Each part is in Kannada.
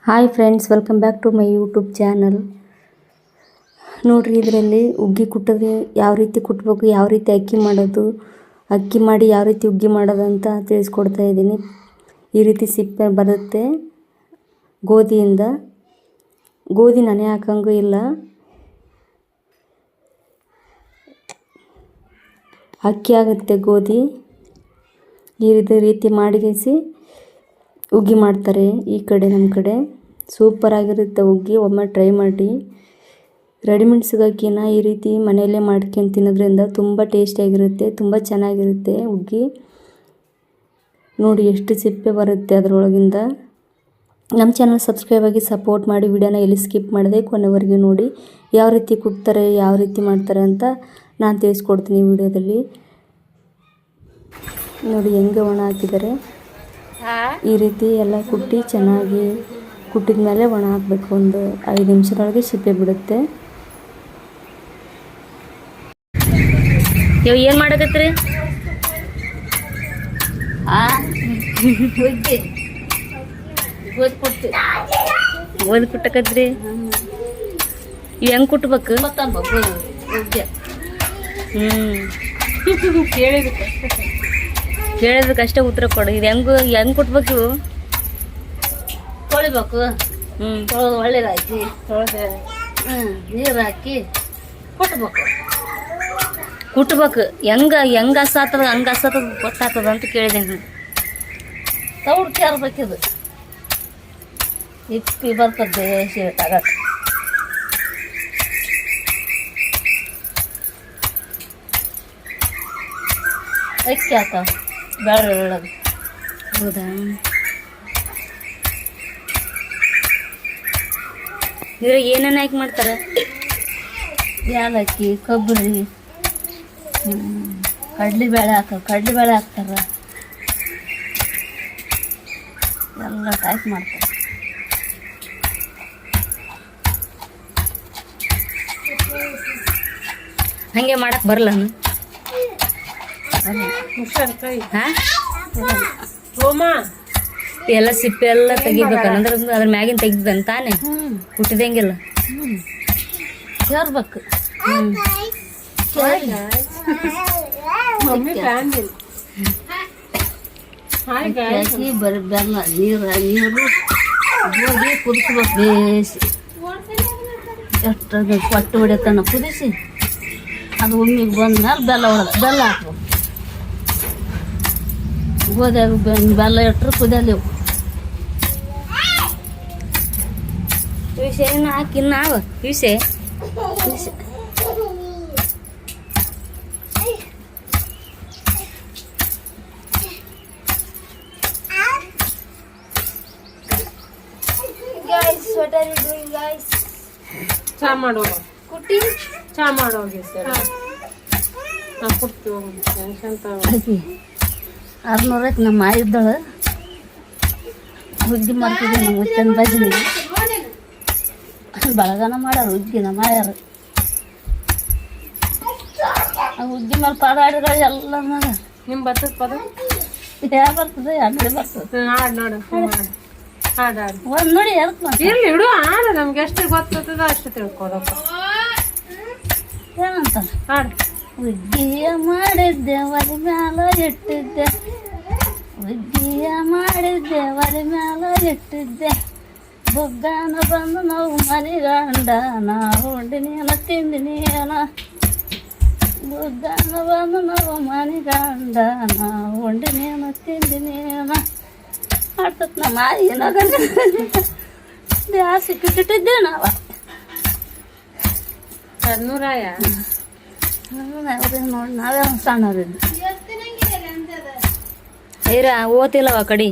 Hi friends, welcome back to my YouTube channel. ನೋಡಿರಿ, ಇದರಲ್ಲಿ ಉಗ್ಗಿ ಕುಟ್ಟಿದ್ರೆ ಯಾವ ರೀತಿ ಕುಟ್ಟಬೇಕು, ಯಾವ ರೀತಿ ಅಕ್ಕಿ ಮಾಡೋದು, ಅಕ್ಕಿ ಮಾಡಿ ಯಾವ ರೀತಿ ಉಗ್ಗಿ ಮಾಡೋದು ಅಂತ ತಿಳಿಸ್ಕೊಡ್ತಾ ಇದ್ದೀನಿ. ಈ ರೀತಿ ಸಿಪ್ಪೆ ಬರುತ್ತೆ ಗೋಧಿಯಿಂದ. ಗೋಧಿ ನೆನೆ ಹಾಕಂಗೂ ಇಲ್ಲ, ಅಕ್ಕಿ ಆಗುತ್ತೆ ಗೋಧಿ. ಈ ರೀತಿ ಮಾಡಿಸಿ ಉಗ್ಗಿ ಮಾಡ್ತಾರೆ ಈ ಕಡೆ. ನಮ್ಮ ಕಡೆ ಸೂಪರಾಗಿರುತ್ತೆ ಉಗ್ಗಿ, ಒಮ್ಮೆ ಟ್ರೈ ಮಾಡಿ. ರೆಡಿಮೇಡ್ ಸಿಗೋಕ್ಕಿಂತ ಈ ರೀತಿ ಮನೆಯಲ್ಲೇ ಮಾಡ್ಕೊಂಡು ತಿನ್ನೋದ್ರಿಂದ ತುಂಬ ಟೇಸ್ಟಿಯಾಗಿರುತ್ತೆ, ತುಂಬ ಚೆನ್ನಾಗಿರುತ್ತೆ ಉಗ್ಗಿ. ನೋಡಿ ಎಷ್ಟು ಸಿಪ್ಪೆ ಬರುತ್ತೆ ಅದರೊಳಗಿಂದ. ನಮ್ಮ ಚಾನಲ್ ಸಬ್ಸ್ಕ್ರೈಬ್ ಆಗಿ ಸಪೋರ್ಟ್ ಮಾಡಿ. ವಿಡಿಯೋನ ಎಲ್ಲಿ ಸ್ಕಿಪ್ ಮಾಡಿದೆ ಕೊನೆವರೆಗೆ ನೋಡಿ. ಯಾವ ರೀತಿ ಕುಟ್ತಾರೆ, ಯಾವ ರೀತಿ ಮಾಡ್ತಾರೆ ಅಂತ ನಾನು ತಿಳಿಸ್ಕೊಡ್ತೀನಿ ವಿಡಿಯೋದಲ್ಲಿ. ನೋಡಿ ಹೆಂಗೆ ಒಣ ಹಾಕಿದ್ದಾರೆ. ಈ ರೀತಿ ಎಲ್ಲ ಕುಟ್ಟಿ ಚೆನ್ನಾಗಿ ಕುಟ್ಟಿದ ಮೇಲೆ ಒಣ ಹಾಕಬೇಕು. ಒಂದು 5 ನಿಮಿಷದೊಳಗೆ ಸಿಪ್ಪೆ ಬಿಡುತ್ತೆ. ಏನು ಮಾಡಕತ್ರಿ? ಗೋಧಿ ಕುಟ್ಟಕತ್ರಿ. ಇವು ಹೆಂಗೆ ಕುಟ್ಬೇಕು? ಕೇಳಿದಕ್ಕೆ ಅಷ್ಟೇ ಉತ್ತರ ಕೊಡು. ಇದು ಹೆಂಗೆ ಕುಟ್ಬೇಕು? ಇವು ತೊಳಿಬೇಕು. ತೊಳೆದು ಒಳ್ಳೇದಾಕಿ ನೀರು ಹಾಕಿ ಕುಟ್ಬೇಕು. ಹೆಂಗೆ ಹಸಾತದ ಹಂಗೆ ಹಸಾತದ ಗೊತ್ತಾಗ್ತದ ಅಂತ ಕೇಳಿದ್ದೀನಿ. ತೌಡು ಕೇರ್ಬೇಕಿದು, ಇಪ್ಪಿ ಬರ್ತದೆ ತಗಕ್ಕೆ. ಅಕ್ಕಿ ಹಾಕ ಬೇಳೆ ಒಳಗೆ. ಹೌದಾ? ಇದ್ರಾಗ ಏನೇನು ಹಾಕಿ ಮಾಡ್ತಾರೆ? ಏಲಕ್ಕಿ, ಕೊಬ್ಬರಿ, ಕಡ್ಲಿಬೇಳೆ ಕಡ್ಲಿಬೇಳೆ ಹಾಕ್ತಾರೆ. ಎಲ್ಲ ಹಾಕಿ ಮಾಡ್ತಾರೆ. ಹಾಗೆ ಮಾಡಕ್ಕೆ ಬರಲ್ಲ? ಎಲ್ಲ ಸಿಪ್ಪೆ ಎಲ್ಲ ತೆಗಿಬೇಕು ಅಂದ್ರೆ ಅದ್ರ ಮ್ಯಾಗಿನ ತೆಗಿದಂಗೆ ತಾನೇ ಕುಟ್ಟಿದಂಗೆಲ್ಲ ಸೇರ್ಬೇಕು. ಬರೀ ಬೆಲ್ಲ ನೀರು ಗೋಧಿ ಕುದಿಸ್ಬೇಕು ಬೇಯಿಸಿ. ಎಷ್ಟು ಕೊಟ್ಟು ಹೊಡಿತಾನ ಕುದಿಸಿ ಅದು ಒಮ್ಮಿಗೆ ಬಂದ್ಮೇಲೆ ಬೆಲ್ಲ ಹಾಕ್ಬೇಕು. ಗೋಧಿಯಾಗ ಬೆಲ್ಲ ಇಟ್ಟರೆ ಕುದಿಯಲಿವು. ವಿಷಯ ಹಾಕಿ ನಾವು ವಿಷಯ ಚಾ ಮಾಡೋಗ ಕುಟ್ಟಿ ಚಾ ಮಾಡೋಗಿ ಸರ್. ಕುಟ್ಟಿ 600 ನಮ್ಮ ಮಾಯ ಇದ್ದಳು ಹುಗ್ಗಿ ಮಾಡ್ತಿದ್ವಿ. ನಮ್ಮ ಮುತ್ತನ ಬಜ್ಜಿನಿಗೆ ಬಳಗನ ಮಾಡ್ಯಾರ ಹುಗ್ಗಿ ನಮ್ಮ ಮಾಯಾರು. ಆ ಹುಗ್ಗಿ ಮೇಲೆ ಪಾಡಾಡಿದ್ರೆ ಎಲ್ಲ ಮಾಡ. ನಿಮ್ಮ ಬರ್ತದ ಪದ ಯಾವ ಬರ್ತದೆ? ಅಂಗಡಿ ಬರ್ತದೆ. ಹಾಡು ನೋಡು, ಹಾಡು ಒಂದು ನೋಡಿ ಎದಕ್ಕೆ ಇರ್ಲಿ ಬಿಡು. ಹಾಡು ನಮ್ಗೆ ಎಷ್ಟು ಗೊತ್ತದ ಅಷ್ಟು ತಿಳ್ಕೊಳಪ್ಪ. ಏನಂತ ಹಾಡು. ಹುಗ್ಗಿಯ ಮಾಡಿದ್ದೆ ಒಲೆ ಮ್ಯಾಲ ಇಟ್ಟಿದ್ದೆ, ಹುಗ್ಗಿಯ ಮಾಡಿದ್ದೆ ಒಲೆ ಮ್ಯಾಲ ಇಟ್ಟಿದ್ದೆ, ಬುಗ್ಗಾನ ಬಂದು ನಾವು ಮನೆಗಂಡ ನಾವು ಉಂಡಿನೇನ ತಿಂದಿನೇನ, ಬುಗ್ಗಾನ ಬಂದು ನಾವು ಮನೆಗಂಡ ನಾವು ಉಂಡಿನೇನ ತಿಂದಿನೇನ ಮಾಡ್ತತ್. ನಮ್ಮ ಏನಾಗ ಜಾಸ್ತಿ ಕಿಟ್ಟಿದ್ದೆ ನಾವ. ನೂರಾಯ ನೋಡಿ ನಾವೇ ಸಣ್ಣವ್ರಿದ್ದು. ಐರ ಓತಿಲ್ಲವ ಕಡಿ.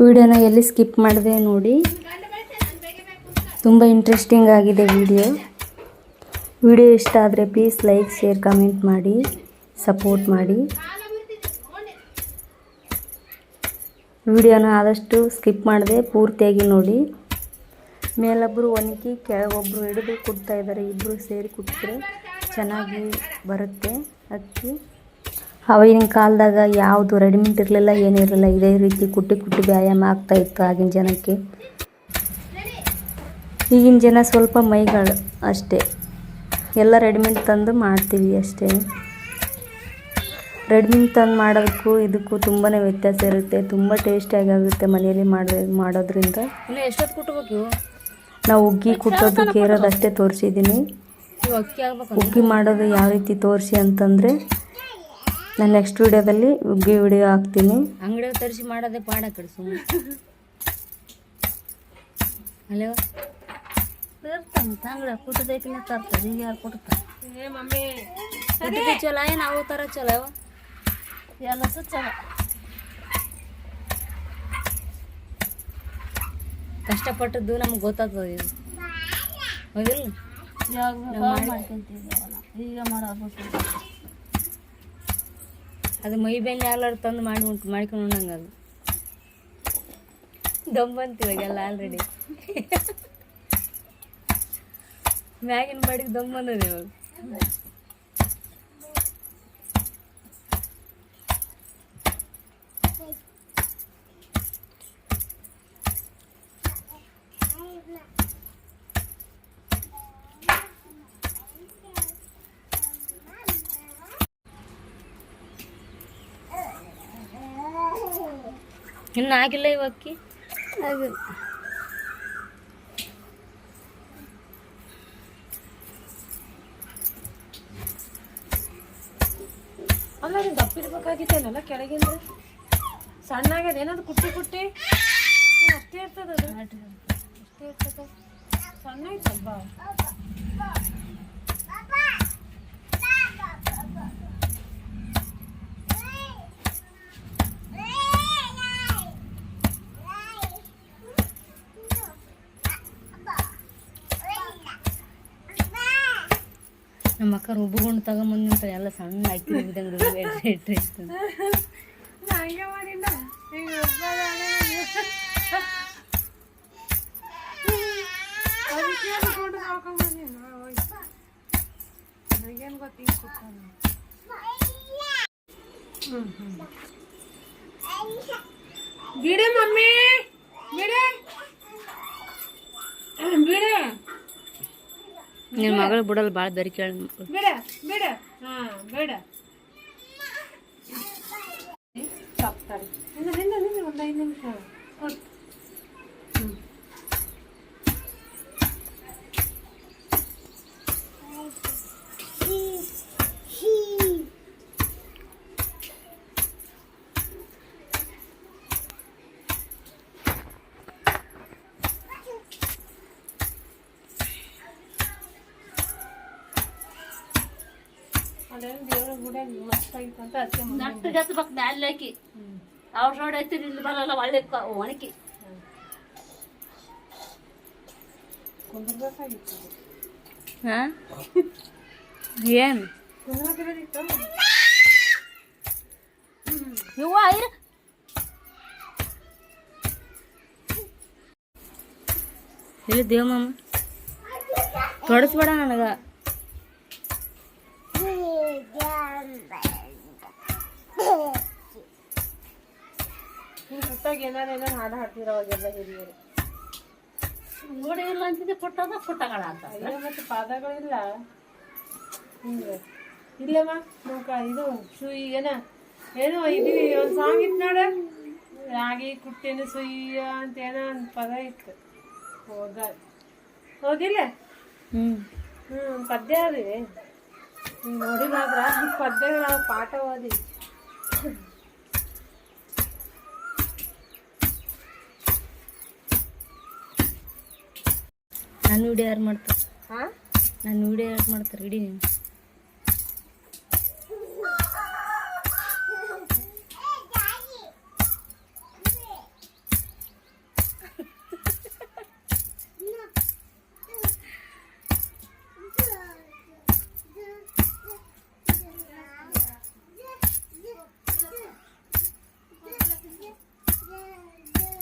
ವಿಡಿಯೋನ ಎಲ್ಲಿ ಸ್ಕಿಪ್ ಮಾಡಿದೆ ನೋಡಿ. ತುಂಬ ಇಂಟ್ರೆಸ್ಟಿಂಗ್ ಆಗಿದೆ ವಿಡಿಯೋ. ವಿಡಿಯೋ ಇಷ್ಟ ಆದರೆ ಪ್ಲೀಸ್ ಲೈಕ್, ಶೇರ್, ಕಮೆಂಟ್ ಮಾಡಿ, ಸಪೋರ್ಟ್ ಮಾಡಿ. ವಿಡಿಯೋನ ಆದಷ್ಟು ಸ್ಕಿಪ್ ಮಾಡಿದೆ, ಪೂರ್ತಿಯಾಗಿ ನೋಡಿ. ಮೇಲೊಬ್ಬರು ಒಣಗಿ ಕೆಳಗೊಬ್ಬರು ಹಿಡಿದು ಕುಟ್ತಾ ಇದ್ದಾರೆ. ಇಬ್ಬರು ಸೇರಿ ಕುಟ್ಟಿದ್ರೆ ಚೆನ್ನಾಗಿ ಬರುತ್ತೆ ಅಕ್ಕಿ. ಆವಾಗಿನ ಕಾಲದಾಗ ಯಾವುದು ರೆಡಿಮೇಡ್ ಇರಲಿಲ್ಲ, ಏನಿರಲಿಲ್ಲ. ಇದೇ ರೀತಿ ಕುಟ್ಟಿ ಕುಟ್ಟಿ ವ್ಯಾಯಾಮ ಆಗ್ತಾಯಿತ್ತು ಆಗಿನ ಜನಕ್ಕೆ. ಈಗಿನ ಜನ ಸ್ವಲ್ಪ ಮೈಗಳು ಅಷ್ಟೇ, ಎಲ್ಲ ರೆಡಿಮೇಡ್ ತಂದು ಮಾಡ್ತೀವಿ ಅಷ್ಟೇ. ರೆಡಿಮೇಡ್ ತಂದು ಮಾಡೋದಕ್ಕೂ ಇದಕ್ಕೂ ತುಂಬಾ ವ್ಯತ್ಯಾಸ ಇರುತ್ತೆ. ತುಂಬ ಟೇಸ್ಟಿಯಾಗಿ ಆಗುತ್ತೆ ಮನೆಯಲ್ಲಿ ಮಾಡೋದ್ರಿಂದ. ಇನ್ನು ಎಷ್ಟೊತ್ತು ಕುಟ್ಬೇಕು? ನಾವು ಹುಗ್ಗಿ ಕುಟ್ಟೋದು ಕೇರೋದು ಅಷ್ಟೇ ತೋರಿಸಿದ್ದೀನಿ. ಇವು ಅಕ್ಕಿ ಆಗ್ಬೇಕು. ಹುಗ್ಗಿ ಮಾಡೋದು ಯಾವ ರೀತಿ ತೋರಿಸಿ ಅಂತಂದರೆ ನಾನು ನೆಕ್ಸ್ಟ್ ವೀಡಿಯೋದಲ್ಲಿ ಹುಗ್ಗಿ ವಿಡಿಯೋ ಹಾಕ್ತೀನಿ. ಅಂಗಡಿಯಾಗ ತರಿಸಿ ಮಾಡೋದೇ ಪಾಡ ಕಡೆ ಸುಮ್ಮನೆ ಅಲ್ಲೇ ಅಂಗಡಿಯಾಗ ಕುಟ್ಟದೈಕಿನ ತರ್ತಾರೆ. ಈಗ ಯಾರು ಕೊಡ್ತಾರೆ? ಚಲೋ ನಾವು ತರ ಚಲೋ ಎಲ್ಲ ಚಲೋ. ಕಷ್ಟಪಟ್ಟದ್ದು ನಮ್ಗೆ ಗೊತ್ತಾಗ್ತದೆ. ಇದು ಹೌದಿಲ್ಲ? ಈಗ ಮಾಡೋದು ಅದು ಮೈ ಬೆನ್ನೆ ಎಲ್ಲರೂ ತಂದು ಮಾಡ್ಕೊಂಡು ಉಣ್ಣಂಗೆ ಅದು ದಮ್ ಅಂತಿವಾಗೆಲ್ಲ ಆಲ್ರೆಡಿ ಮ್ಯಾಗಿನ ಬಾಡಿಗೆ ದಮ್ ಅನ್ನೋದು ಇವಾಗ. ಇನ್ನು ಆಗಿಲ್ಲ ಇವು ಅಕ್ಕಿ ಆಗಿಲ್ಲ. ಅಲ್ಲ ಅದು ದಪ್ಪ ಇರ್ಬೇಕಾಗಿತ್ತೇನಲ್ಲ ಕೆಳಗಿಂದ ಸಣ್ಣಾಗ್ಯದ ಏನದು ಕುಟ್ಟಿ ಕುಟ್ಟಿ ಅಷ್ಟೇ ಇರ್ತದ. ಅದು ಅಷ್ಟೇ ಇರ್ತದ, ಸಣ್ಣ ಐತಬ್ಬ. ನಮ್ಮ ಅಕ್ಕ ರುಬ್ಬಿಕೊಂಡು ತಗೊಂಬಂದು ಎಲ್ಲ ಸಣ್ಣ ಅಕ್ಕಿ ರುಬ್ಬಿದಂಗೆ ಇಟ್ಟರೆ ಹಂಗೆ ಮಾಡಿಲ್ಲ ಈಗ ನನಗೇನು ಗೊತ್ತ ಹಿಂಗೆ ಕೊಡ್ತಾನೆ. ಬಿಡೆ ಮಮ್ಮಿ ಬಿಡೆ ಬಿಡೆ ನಿನ್ನ ಮಗಳು ಬಿಡಲ್ಲ ಭಾಳ ಬೆರಿಕೆ ಹೇಳಿ ಬೇಡ ಬೇಡ ಹಾಂ ಬೇಡ ತಪ್ತಾರೆ. ಇನ್ನು ಹಿಂದೆ ನಿಂದೆ ಒಂದು 5 ನಿಮಿಷ ಕೊಟ್ಟು. ಅದೇನು ದೇವ್ರ ಗುಡಿ ಮಸ್ತ್ ಆಗಿತ್ತು ಅಂತ ಅದಕ್ಕೆ ನಟ್ಟು ಗತ್ಬೇಕು ಮ್ಯಾಲೆ ಹಾಕಿ ಅವ್ರ ರೋಡ್ ಐತಿ ಇಲ್ಲಿ ಬರಲ್ಲ ಒಳ್ಳೆ ಒಣಕಿ ಕುಂದ್ರಬೇಕಾಗಿತ್ತು. ಹಾಂ ಏನು ಕುಂದ್ರಬೇಕಾಗಿತ್ತು. ಇವ್ವ ಐರ ಎಲ್ಲಿ ದೇವಮ್ಮ ತೊಡಸ್ಬೇಡ ನನಗೆ. ಸುತ್ತಾಗ ಏನಾರು ಹಾಡು ಹಾಡ್ತಿರೋ ಅವಾಗೆಲ್ಲ ಹಿರಿಯರು. ನೋಡಿ ಇಲ್ಲ ಅಂತಿದ್ದೆ ಪುಟ್ಟದ ಪುಟ್ಟಗಳ ಅಂತ ಮತ್ತು ಪಾದಗಳಿಲ್ಲ ಹಿಂಗೆ ಇಲ್ಲಮ್ಮ ಇದು ಸುಯಿ ಏನೋ ಇದು ಒಂದು ಸಾಂಗ್ ಇತ್ತು ನೋಡ, ರಾಗಿ ಕುಟ್ಟೇನು ಸುಯ್ಯ ಅಂತ ಏನೋ ಒಂದು ಪದ ಇತ್ತು. ಹೋಗಿಲ್ಲ ಒಂದು ಪದ್ಯ ಅದೇ ನೋಡಿಲ್ಲಾದ್ರ ಪದ್ಯಗಳು ಪಾಠ ಓದಿ. ನನ್ನ ವಿಡಿಯೋ ಯಾರು ಮಾಡ್ತಾರೆ? ಹಾಂ ನನ್ನ ವಿಡಿಯೋ ಯಾರು ಮಾಡ್ತಾರೆ? ಇಡೀ ನೀವು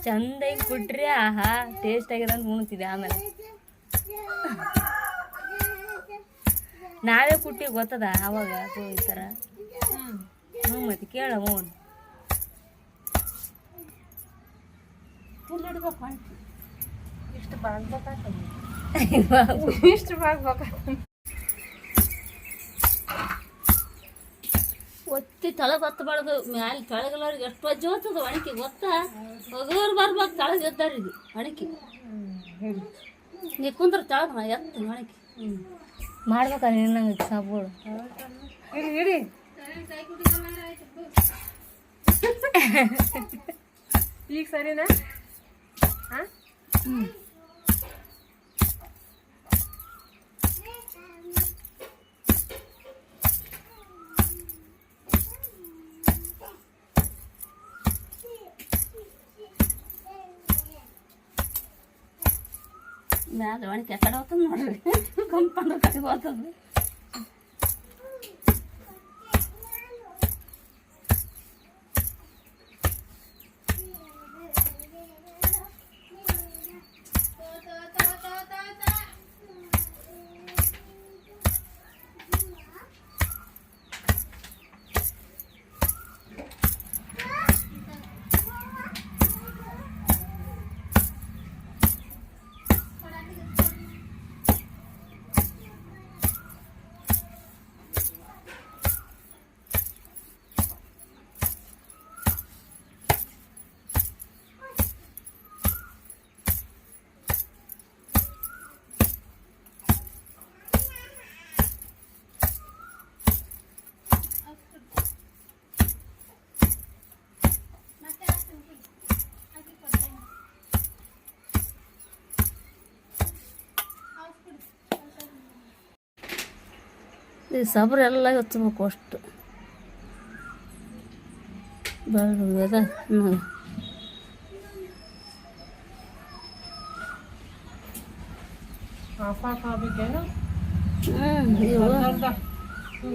ಚಂದಾಗಿ ಕೊಟ್ರಿ ಆಹಾ ಟೇಸ್ಟ್ ಆಗ್ಯದ ಅಂತ ಉಣ್ತಿದ್ದೆ. ಆಮೇಲೆ ನಾವೇ ಕುಟ್ಟಿ ಗೊತ್ತದ ಅವಾಗ ಅದು ಈ ಥರ. ಹ್ಞೂ ಮತ್ತೆ ಕೇಳ ಓನ್ ಇಷ್ಟು ಬಾಗ್ಬೇಕಾಗ್ತದೆ. ಒತ್ತಿ ತಳಗೆ ಹತ್ತಬಾರ್ದು. ಮ್ಯಾಲೆ ಕೆಳಗೆಲ್ಲವ್ರಿಗೆ ಎಷ್ಟು ವಜ್ಜೆ ಹೋಗ್ತದ ಒಣಕಿ ಗೊತ್ತಾ? ಹೋಗೋರು ಬರ್ಬೇಕು ತಳಗೆ ಎದ್ದಾರಿಗೆ ಒಣಕಿ. ನೀ ಕುಂದ್ರ ತಳಗ ಎತ್ತ ಒಣಕಿ ಮಾಡ್ಬೇಕ ನಿನ್ನಂಗೆ ಸಾಬುಗಳು. ಇಡಿ ಈಗ ಸರಿನಾ? ಹಾಂ ಮ್ಯಾಲೆ ಒಣಕಿ ಆ ಕಡೆ ಹೋಗ್ತದ ನೋಡ್ರಿ, ಕಂಪಂದ್ರ ಕಡೆ ಹೋಗ್ತದ. ಈ ಸಬ್ರ ಎಲ್ಲ ಹಚ್ಬೇಕು ಅಷ್ಟು ಬೆಳ್ಳುಳ್ಳಿ ಅದ. ಆಫ್ ಆಗ್ಬೇಕೇನು? ಇವು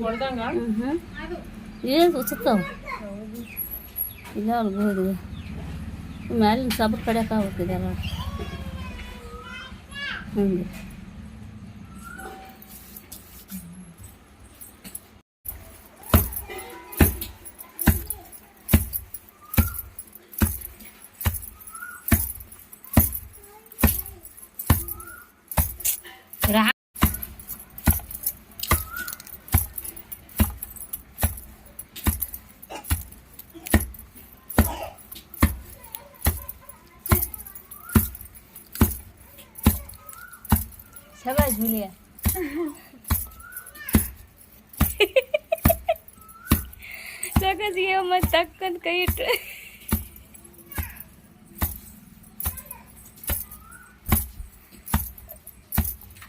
ಹೊಡ್ದಂಗ ಏನು ಹುಚ್ಚುತ್ತಾವ ಇಲ್ಲ ಅವ್ರಿಗೆ ಹೋದ್ವಿ ಮ್ಯಾಲಿನ ಸಬ್ರ ಕಡಿಯಕ್ಕೆ ಆಗ್ಬೇಕಿದೆಲ್ಲ. ಹಂಗೆ शाबाश भूलिया ಸಾಕಸಿಗೆ ಮತ್ತೆ ತಕ್ಕಂತ ಕೈ ಇಟ್ಟು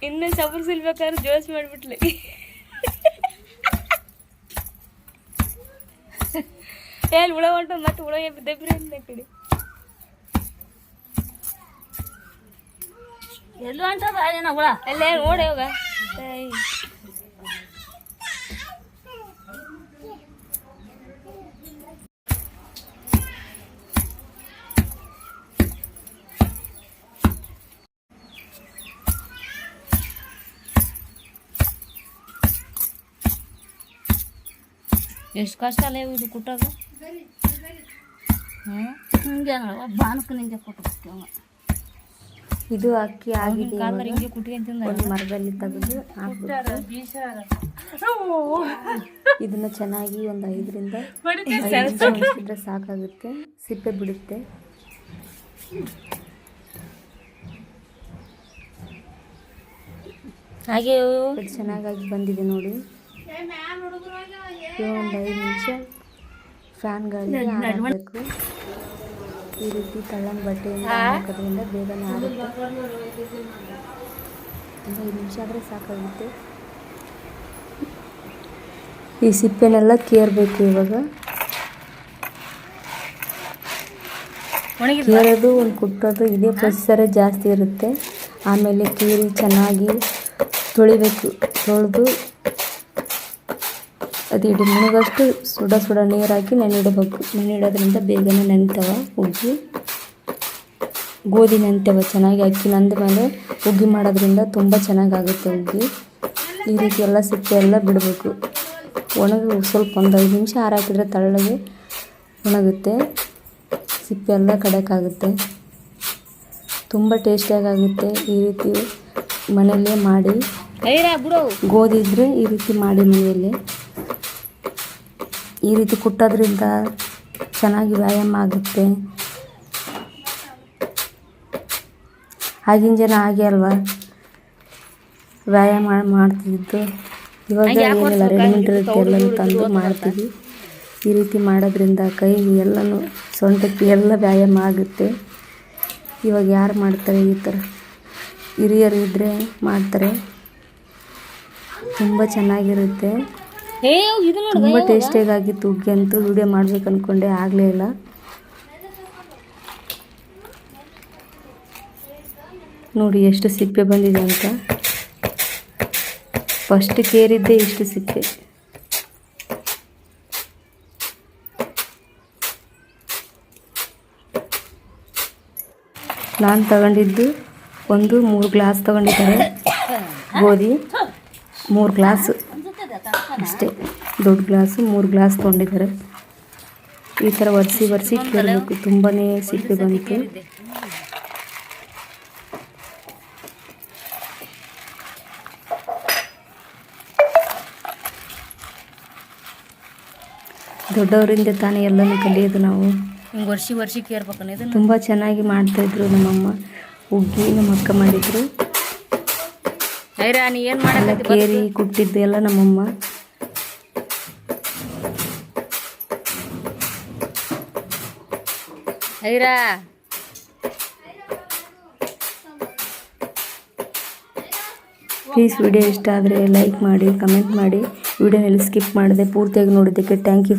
ಇನ್ನು ಸಬರ್ ಸಿಲ್ಬೇಕಾದ್ರೆ ಜೋಸ್ ಮಾಡಿಬಿಟ್ಲಿ. ಎಲ್ಲಿ ಹುಳ ಹೊಂಟ ಮತ್ತೆ ಹುಳ ದಬ್ರಿ ಅಂತ ಕಡೆ ಎಲ್ಲೂ ಹೊಂಟದ ಏನೋ ಹುಳ ಎಲ್ಲ ನೋಡಿ ಹೋಗ. ಎಷ್ಟು ಕಷ್ಟ ಅಲ್ಲ ಇದು ಕುಟ್ಟೋದು. ಹಿಂಗೆ ಬಾನಕ್ಕೆ ನಿಂಗೆ ಕೊಟ್ಟು ಇದು ಅಕ್ಕಿ ಆಗಿದೆ. ಹಿಂಗೆ ಕುಟ್ಕೊಂತಿಂದ ಒಂದು ಮರದಲ್ಲಿ ತೆಗೆದು ಇದನ್ನ ಚೆನ್ನಾಗಿ ಒಂದು 5ರಿಂದ 5 ನಿಮಿಷ ಸಾಕಾಗುತ್ತೆ. ಸಿಪ್ಪೆ ಬಿಡುತ್ತೆ. ಹಾಗೆ ಚೆನ್ನಾಗಾಗಿ ಬಂದಿದೆ ನೋಡಿ. ಒಂದು 5 ನಿಮಿಷ ಫ್ಯಾನ್ ಗಾಳಿಗೆ ಹಾಕಬೇಕು. ಈ ರೀತಿ ತಳ್ಳನ ಬಟ್ಟೆಯಿಂದ ಹಾಕೋದ್ರಿಂದ ಬೇಗನೆ ಆಗುತ್ತೆ. 5 ನಿಮಿಷ ಆದರೆ ಸಾಕಾಗುತ್ತೆ. ಈ ಸಿಪ್ಪೆನೆಲ್ಲ ಕೇರಬೇಕು. ಇವಾಗ ಕೇರೋದು ಒಂದು ಕುಟ್ಟೋದು ಇದೇ ಪ್ರೊಸೆಸರೇ ಜಾಸ್ತಿ ಇರುತ್ತೆ. ಆಮೇಲೆ ಕೀರಿ ಚೆನ್ನಾಗಿ ತೊಳಿಬೇಕು. ತೊಳೆದು ಅದು ಇಡೀ ಮುಳುಗಷ್ಟು ಸುಡ ಸುಡ ನೀರಾಕಿ ನೆನಿಡಬೇಕು. ನೆನಿಡೋದ್ರಿಂದ ಬೇಗನೆ ನೆನಿತಾವ ಹುಗ್ಗಿ. ಗೋಧಿ ನೆನಿತಾವ ಚೆನ್ನಾಗಿ. ಅಕ್ಕಿ ನೆಂದ ಮೇಲೆ ಹುಗ್ಗಿ ಮಾಡೋದ್ರಿಂದ ತುಂಬ ಚೆನ್ನಾಗಾಗುತ್ತೆ ಹುಗ್ಗಿ. ಈ ರೀತಿ ಎಲ್ಲ ಸಿಪ್ಪೆ ಎಲ್ಲ ಬಿಡಬೇಕು. ಸ್ವಲ್ಪ ಒಂದು 5 ನಿಮಿಷ ಹಾರಾಕಿದ್ರೆ ತಳ್ಳಗೆ ಒಣಗುತ್ತೆ, ಸಿಪ್ಪೆ ಎಲ್ಲ ಕಡೆಕಾಗುತ್ತೆ. ತುಂಬ ಟೇಸ್ಟಿಯಾಗುತ್ತೆ. ಈ ರೀತಿ ಮನೆಯಲ್ಲೇ ಮಾಡಿ, ಗೋಧಿ ಇದ್ದರೆ ಈ ರೀತಿ ಮಾಡಿ ಮನೆಯಲ್ಲೇ. ಈ ರೀತಿ ಕುಟ್ಟೋದ್ರಿಂದ ಚೆನ್ನಾಗಿ ವ್ಯಾಯಾಮ ಆಗುತ್ತೆ. ಆಗಿನ ಜನ ಹಾಗೆ ಅಲ್ವಾ ವ್ಯಾಯಾಮ ಮಾಡ್ತಿದ್ದು. ಇವಾಗ ಏನಿಲ್ಲ, ರೆಡಿಮೇಡ್ ಎಲ್ಲನೂ ತಂದು ಮಾಡ್ತೀವಿ. ಈ ರೀತಿ ಮಾಡೋದ್ರಿಂದ ಕೈಗೆ ಎಲ್ಲನೂ ಸೊಂಟಕ್ಕೆ ಎಲ್ಲ ವ್ಯಾಯಾಮ ಆಗುತ್ತೆ. ಇವಾಗ ಯಾರು ಮಾಡ್ತಾರೆ ಈ ಥರ? ಹಿರಿಯರು ಇದ್ದರೆ ಮಾಡ್ತಾರೆ. ತುಂಬ ಚೆನ್ನಾಗಿರುತ್ತೆ, ತುಂಬ ಟೇಸ್ಟಿಯಾಗಿತ್ತು ಹುಗ್ಗಿ ಅಂತೂ. ವಿಡಿಯೋ ಮಾಡ್ಬೇಕು ಅಂದ್ಕೊಂಡೆ, ಆಗಲೇ ಇಲ್ಲ. ನೋಡಿ ಎಷ್ಟು ಸಿಪ್ಪೆ ಬಂದಿದೆ ಅಂತ. ಫಸ್ಟ್ ಕೇರಿದ್ದೆ ಇಷ್ಟು ಸಿಪ್ಪೆ. ನಾನು ತಗೊಂಡಿದ್ದು 3 ಗ್ಲಾಸ್ ತಗೊಂಡಿದ್ದಾರೆ ಗೋಧಿ. 3 ಗ್ಲಾಸ್ ಅಷ್ಟೇ, ದೊಡ್ಡ ಗ್ಲಾಸು 3 ಗ್ಲಾಸ್ ತೊಗೊಂಡಿದ್ದಾರೆ. ಈ ಥರ ಒರೆಸಿ ಕೇಳಬೇಕು. ತುಂಬಾ ಸಿಪ್ಪೆ ಬಂತು. ದೊಡ್ಡವರಿಂದ ತಾನೇ ಎಲ್ಲನೂ ಕಲಿಯೋದು ನಾವು. ವರ್ಷಿ ಕೇರ್ಬೇಕು. ತುಂಬ ಚೆನ್ನಾಗಿ ಮಾಡ್ತಾಯಿದ್ರು ನಮ್ಮಮ್ಮ ಹುಗ್ಗಿ. ನಮ್ಮ ಅಕ್ಕ ಮಾಡಿದ್ರು ಎಲ್ಲ ಕೇರಿ ಕುಟ್ಟಿದ್ದು ಎಲ್ಲ ನಮ್ಮಮ್ಮ. ಪ್ಲೀಸ್ ವಿಡಿಯೋ ಇಷ್ಟ ಆದರೆ ಲೈಕ್ ಮಾಡಿ, ಕಮೆಂಟ್ ಮಾಡಿ. ವಿಡಿಯೋನಲ್ಲಿ ಸ್ಕಿಪ್ ಮಾಡಿದೆ ಪೂರ್ತಿಯಾಗಿ ನೋಡಿದ್ದಕ್ಕೆ ಥ್ಯಾಂಕ್ ಯು.